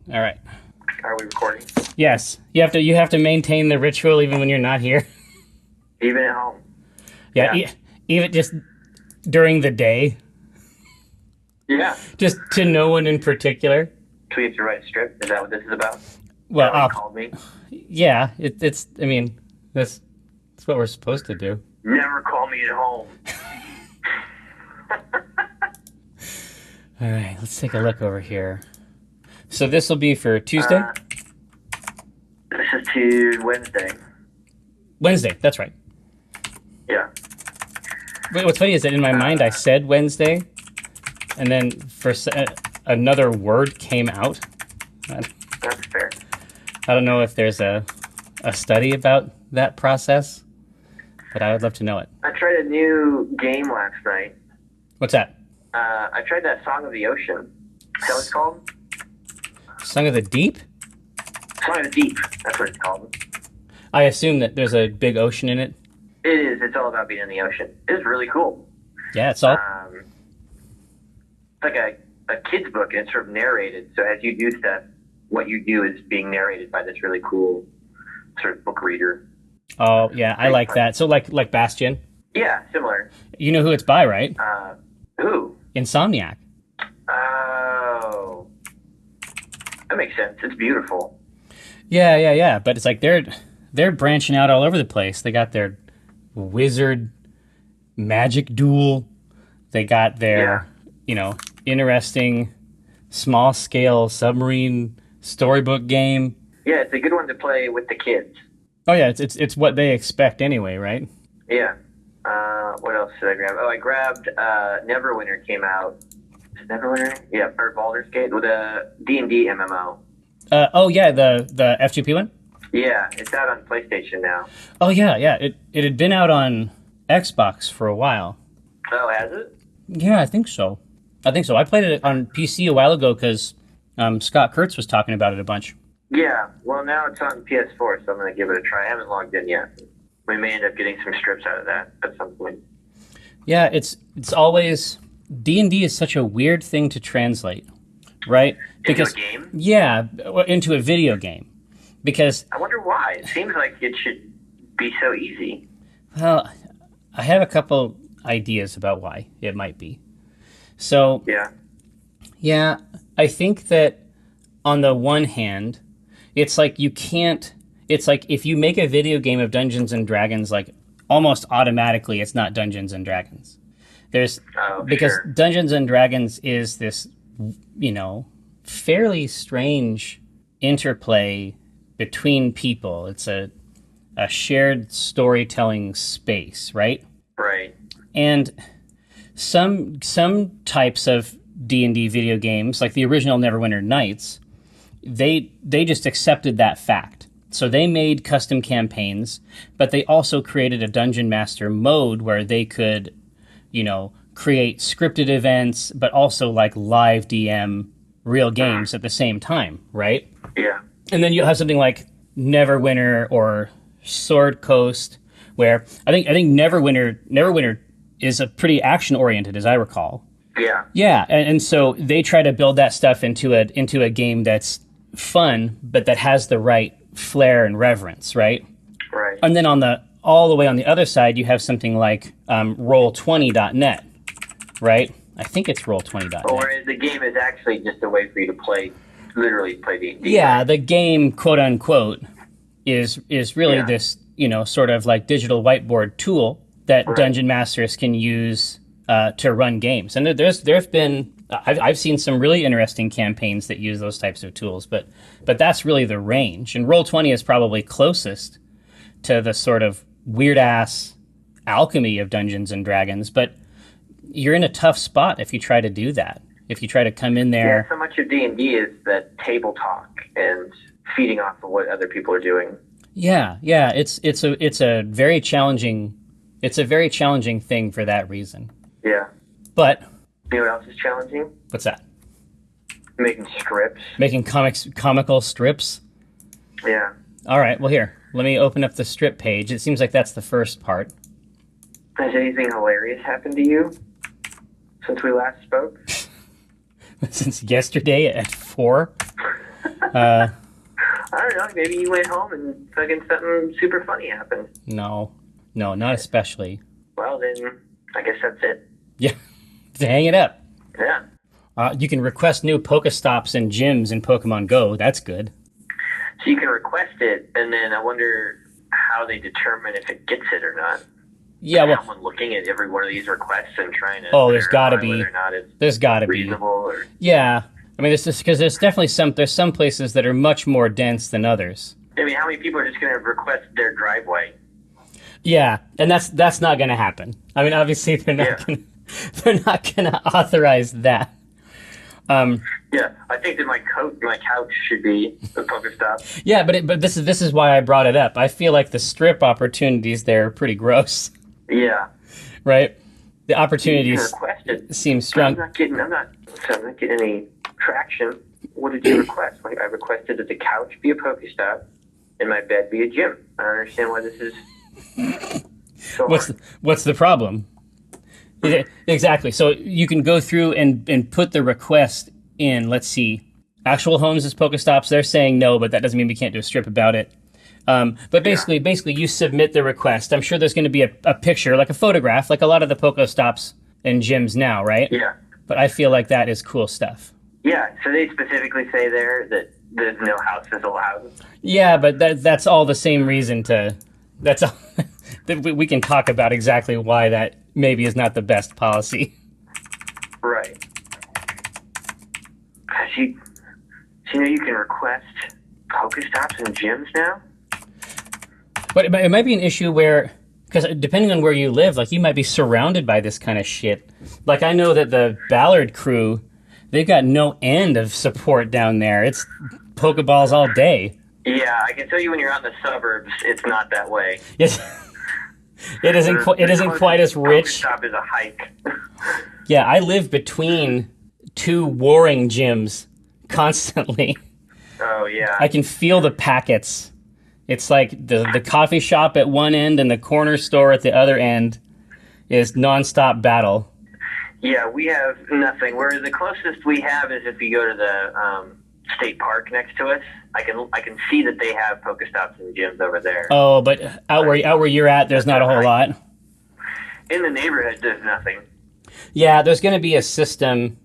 All right. Are we recording? Yes. You have to maintain the ritual even when you're not here. Even at home? Yeah. Even just during the day. Yeah. Just to no one in particular. Do we have to write a strip? Is that what this is about? Well, Is that what you called me? Yeah. It's. I mean, that's what we're supposed to do. Never call me at home. All right. Let's take a look over here. So this will be for Tuesday. This is to Wednesday. Wednesday. That's right. Yeah. Wait, what's funny is that in my mind I said Wednesday, and then another word came out. That's fair. I don't know if there's a study about that process, but I would love to know it. I tried a new game last night. What's that? I tried that Song of the Ocean. Is that what it's called? Song of the Deep? Song of the Deep. That's what it's called. I assume that there's a big ocean in it. It is. It's all about being in the ocean. It's really cool. Yeah, it's all... It's like a kid's book, and it's sort of narrated. So as you do stuff, what you do is being narrated by this really cool sort of book reader. Oh, yeah, I like that. So like Bastion? Yeah, similar. You know who it's by, right? Who? Insomniac. Oh. That makes sense. It's beautiful. Yeah. But it's like they're branching out all over the place. They got their wizard magic duel. They got their, interesting small-scale submarine storybook game. Yeah, it's a good one to play with the kids. Oh, yeah, it's what they expect anyway, right? Yeah. What else did I grab? Oh, I grabbed Neverwinter came out. Is it Neverwinter? Yeah, or Baldur's Gate with a D&D MMO. The F2P one? Yeah, it's out on PlayStation now. Oh, yeah. It had been out on Xbox for a while. Oh, has it? Yeah, I think so. I played it on PC a while ago because Scott Kurtz was talking about it a bunch. Yeah, well, now it's on PS4, so I'm going to give it a try. I haven't logged in yet. We may end up getting some strips out of that at some point. Yeah, it's always... D&D is such a weird thing to translate, right? Into a game? Yeah, into a video game. Because... I wonder why. It seems like it should be so easy. Well, I have a couple ideas about why it might be. So... Yeah, I think that on the one hand, it's like you can't... It's like if you make a video game of Dungeons and Dragons, like almost automatically it's not Dungeons and Dragons. Because Dungeons and Dragons is this, fairly strange interplay between people. It's a shared storytelling space, right? Right. And some types of D&D video games, like the original Neverwinter Nights, they just accepted that fact. So they made custom campaigns, but they also created a Dungeon Master mode where they could, create scripted events, but also like live DM real games at the same time, right? Yeah. And then you'll have something like Neverwinter or Sword Coast, where I think Neverwinter is a pretty action oriented, as I recall. Yeah. Yeah, and so they try to build that stuff into a game that's fun, but that has the right flair and reverence, right? Right. And then all the way on the other side, you have something like Roll20.net, right? I think it's Roll20.net. Or the game is actually just a way for you to literally play D&D. Yeah, the game, quote unquote, is really this, sort of like digital whiteboard tool that Dungeon Masters can use to run games. And there've been I've seen some really interesting campaigns that use those types of tools, but that's really the range. And Roll20 is probably closest to the sort of weird-ass alchemy of Dungeons and Dragons, but you're in a tough spot if you try to do that. If you try to come in there... Yeah, so much of D&D is that table talk and feeding off of what other people are doing. Yeah, it's a very challenging thing for that reason. Yeah. But... You know what else is challenging? What's that? Making strips. Making comical strips? Yeah. All right, well here, let me open up the strip page. It seems like that's the first part. Has anything hilarious happened to you since we last spoke? Since yesterday at 4? I don't know. Maybe you went home and fucking something super funny happened. No, not especially. Well, then I guess that's it. Yeah, to hang it up. Yeah. You can request new Pokestops and gyms in Pokemon Go. That's good. So you can request it, and then I wonder how they determine if it gets it or not. Yeah, well, someone looking at every one of these requests and trying to there's got to be. whether or not it's there's got to be. reasonable. Or... Yeah, I mean, it's just because there's definitely some places that are much more dense than others. I mean, how many people are just going to request their driveway? Yeah, and that's not going to happen. I mean, obviously they're not going to authorize that. Yeah, I think that my couch should be the Pokestop. Yeah, but this is why I brought it up. I feel like the strip opportunities there are pretty gross. Yeah. Right? The opportunities seem strong. I'm not getting any traction. What did you request? I requested that the couch be a Pokestop and my bed be a gym. I don't understand why this is so What's the problem? Exactly. So you can go through and put the request in, let's see, actual homes as Pokestops. They're saying no, but that doesn't mean we can't do a strip about it. But basically, you submit the request. I'm sure there's going to be a picture, like a photograph, like a lot of the Pokestops and gyms now, right? Yeah. But I feel like that is cool stuff. Yeah, so they specifically say there that there's no houses allowed. Yeah, but that's all the same reason to... That's all... we can talk about exactly why that maybe is not the best policy. Right. You know you can request Pokestops and gyms now? But it might be an issue where, because depending on where you live, like you might be surrounded by this kind of shit. Like I know that the Ballard crew, they've got no end of support down there. It's Pokeballs all day. Yeah, I can tell you when you're out in the suburbs, it's not that way. Yes. It isn't quite as rich. Pokestop is a hike. Yeah, I live between two warring gyms constantly. Oh, yeah. I can feel the packets. It's like the coffee shop at one end and the corner store at the other end is nonstop battle. Yeah, we have nothing. Whereas the closest we have is if you go to the state park next to us. I can see that they have Pokestops and gyms over there. Oh, but out where you're at, there's not a whole lot. In the neighborhood, there's nothing. Yeah, there's going to be a system.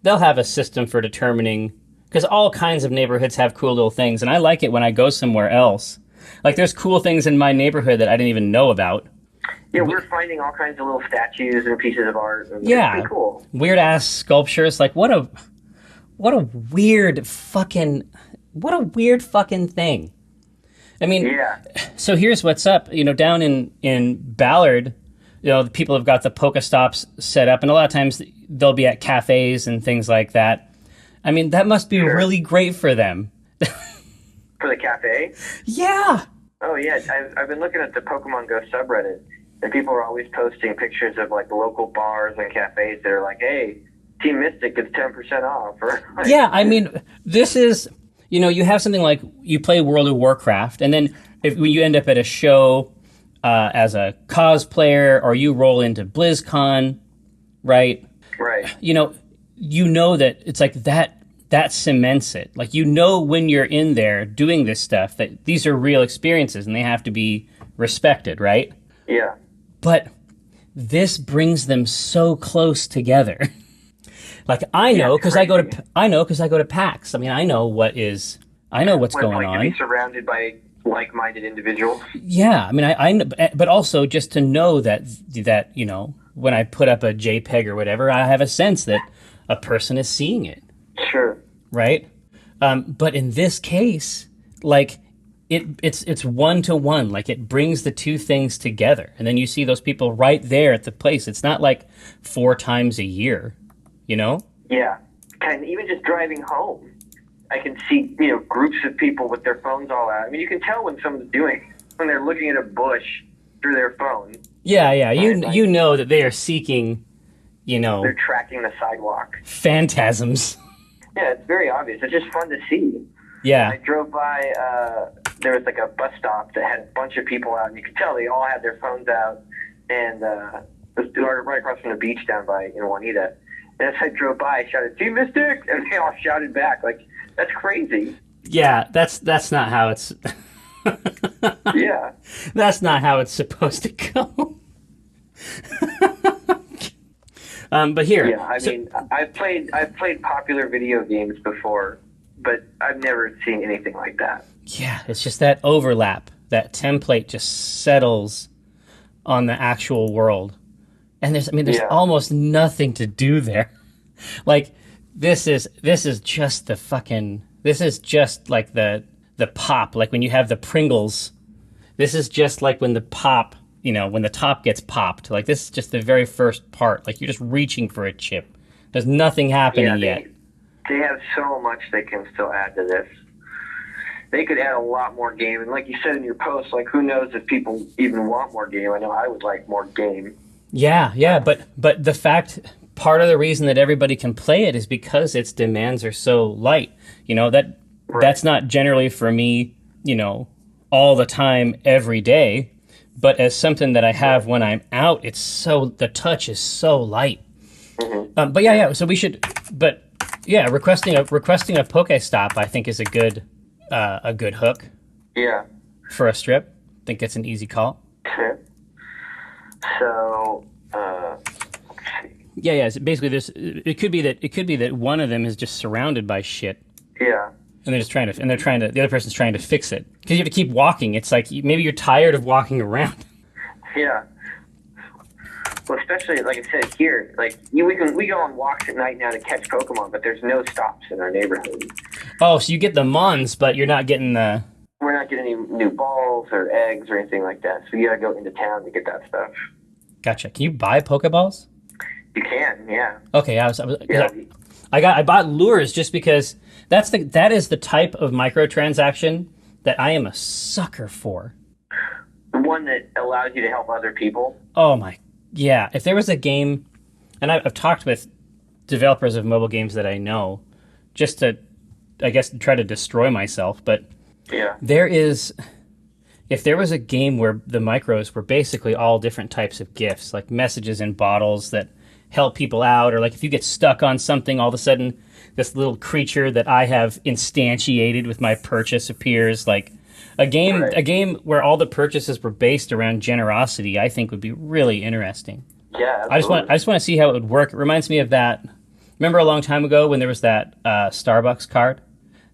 They'll have a system for determining, because all kinds of neighborhoods have cool little things, and I like it when I go somewhere else. Like, there's cool things in my neighborhood that I didn't even know about. Yeah, we're finding all kinds of little statues and pieces of art. And yeah, it's pretty cool. Weird-ass sculptures. Like, what a weird fucking thing. I mean, yeah. So here's what's up. You know, down in Ballard, you know, the people have got the Pokestops set up, and a lot of times they'll be at cafes and things like that. I mean, that must be really great for them. For the cafe? Yeah. Oh, yeah. I've been looking at the Pokemon Go subreddit, and people are always posting pictures of, like, local bars and cafes that are like, hey, Team Mystic gets 10% off. Or, like, yeah, I mean, this is... You know, you have something like you play World of Warcraft, and then when you end up at a show as a cosplayer, or you roll into BlizzCon, right? Right. You know that it's like that cements it. Like, you know, when you're in there doing this stuff, that these are real experiences and they have to be respected, right? Yeah. But this brings them so close together. Like, I know because I go to PAX. I mean, I know what's going on. To be surrounded by like-minded individuals. Yeah, I mean, I but also just to know that you know, when I put up a JPEG or whatever, I have a sense that a person is seeing it. Sure. Right. But in this case, like, it's one-to-one. Like, it brings the two things together, and then you see those people right there at the place. It's not like 4 times a year. You know? Yeah. And even just driving home, I can see, you know, groups of people with their phones all out. I mean, you can tell when when they're looking at a bush through their phone. Yeah, yeah. You know that they are seeking, you know... They're tracking the sidewalk. Phantasms. Yeah, it's very obvious. It's just fun to see. Yeah. I drove by, there was like a bus stop that had a bunch of people out, and you could tell they all had their phones out, and it was right across from the beach down by Juanita. And as I drove by, I shouted, Team Mystic! And they all shouted back. Like, that's crazy. Yeah, that's not how it's. Yeah. That's not how it's supposed to go. But here, Yeah, I mean, I've played popular video games before, but I've never seen anything like that. yeah, it's just that overlap. That template just settles on the actual world, and there's Yeah. almost nothing to do there. Like this is just the fucking. This is just like the pop. Like when you have the Pringles. This is just like when the pop. When the top gets popped. Like this is just the very first part. Like you're just reaching for a chip. There's nothing happening yet. They have so much they can still add to this. They could add a lot more game, and like you said in your post, like who knows if people even want more game? I know I would like more game. Yeah, but the fact, part of the reason that everybody can play it is because its demands are so light. That's not generally for me, all the time, every day, but as something that I have when I'm out, the touch is so light. Mm-hmm. But yeah, so we should, but yeah, requesting a Pokestop, I think is a good hook Yeah. for a strip. I think it's an easy call. Okay. So, let's see. Yeah. So basically, it could be that one of them is just surrounded by shit, Yeah. and the other person's trying to fix it because you have to keep walking. It's like maybe you're tired of walking around. Yeah. Well, especially like I said here, we go on walks at night now to catch Pokemon, but there's no stops in our neighborhood. Oh, so you get the Mons, but you're not getting the. We're not getting any new balls or eggs or anything like that, so you gotta go into town to get that stuff. Gotcha. Can you buy Pokeballs? You can, yeah. Okay, I bought lures just because that is the type of microtransaction that I am a sucker for. The one that allows you to help other people. Oh my, yeah. If there was a game, and I've talked with developers of mobile games that I know, just to, I guess, try to destroy myself, but Yeah. if there was a game where the micros were basically all different types of gifts, like messages in bottles that help people out, or like if you get stuck on something, all of a sudden this little creature that I have instantiated with my purchase appears. Like a game where all the purchases were based around generosity, I think would be really interesting. Yeah, I just want to see how it would work. It reminds me of that. Remember a long time ago when there was that Starbucks card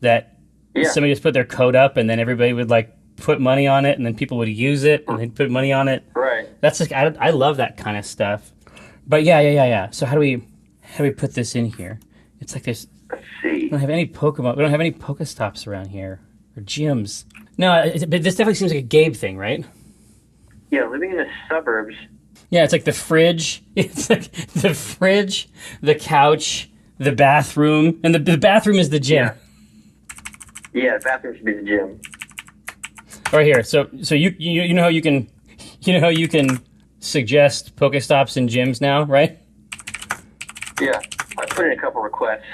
that somebody just put their code up and then everybody would like put money on it and then people would use it and they'd put money on it. Right. That's like I love that kind of stuff. But yeah. So how do we put this in here? It's like there's. Let's see. We don't have any Pokemon. We don't have any Pokestops around here or gyms. No, but this definitely seems like a Gabe thing, right? Yeah, living in the suburbs. Yeah, it's like the fridge. It's like the fridge, the couch, the bathroom, and the bathroom is the gym. Yeah, the bathroom should be the gym. Right here. So you know how you can suggest Pokestops in gyms now, right? Yeah, I put in a couple requests.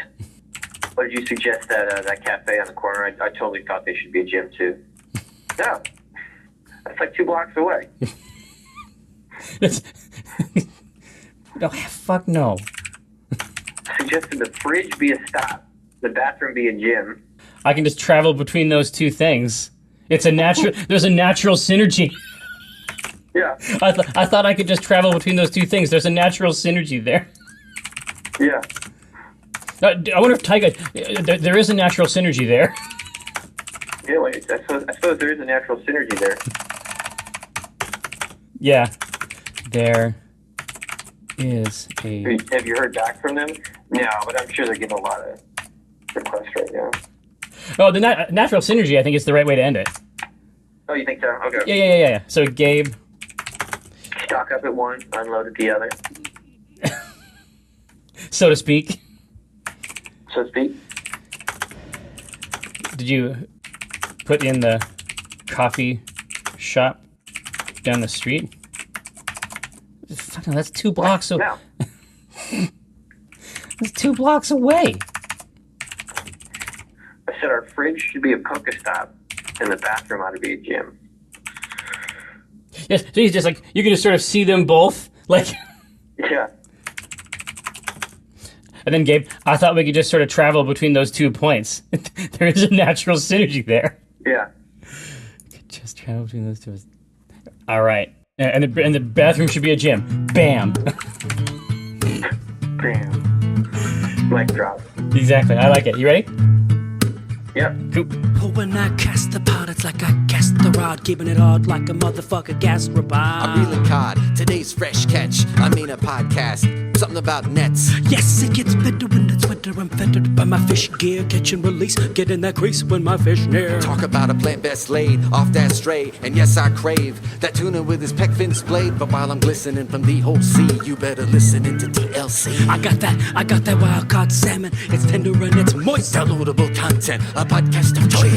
What did you suggest that cafe on the corner? I totally thought they should be a gym too. No, that's like 2 blocks away. No, fuck no. Suggested the fridge be a stop, the bathroom be a gym. I can just travel between those two things. It's a natural. There's a natural synergy. Yeah. I thought I could just travel between those two things. There's a natural synergy there. Yeah. I wonder if Taiga. There is a natural synergy there. Really? I suppose there is a natural synergy there. Yeah. There is a. Have you heard back from them? No, but I'm sure they're getting a lot of requests right now. Oh, the natural synergy, I think, is the right way to end it. Oh, you think so? Okay. Yeah. So Gabe. Stock up at one, unload at the other. So to speak. So to speak. Did you put in the coffee shop down the street? Fucking, that's 2 blocks away. No. That's 2 blocks away. I said our fridge should be a Pokestop, and the bathroom ought to be a gym. Yes, so he's just like, you can just sort of see them both. Like, Yeah. And then Gabe, I thought we could just sort of travel between those 2 points. There is a natural synergy there. Yeah. Just travel between those two. All right. And the bathroom should be a gym. Bam. Bam. Mic drop. Exactly. I like it. You ready? Yep. Cool. Oh, when I cast the pot, it's like I cast the rod, keeping it hard like a motherfucker gas robot. I'm reeling cod, today's fresh catch. I mean a podcast, something about nets. Yes, it gets better when it's winter. I'm fettered by my fish gear, catch and release. Get in that crease when my fish near. Talk about a plant best laid off that stray. And yes, I crave that tuna with his pec fin splayed. But while I'm glistening from the whole sea, you better listen into TLC. I got that wild caught salmon. It's tender and it's moist. Downloadable content, a podcast of choice.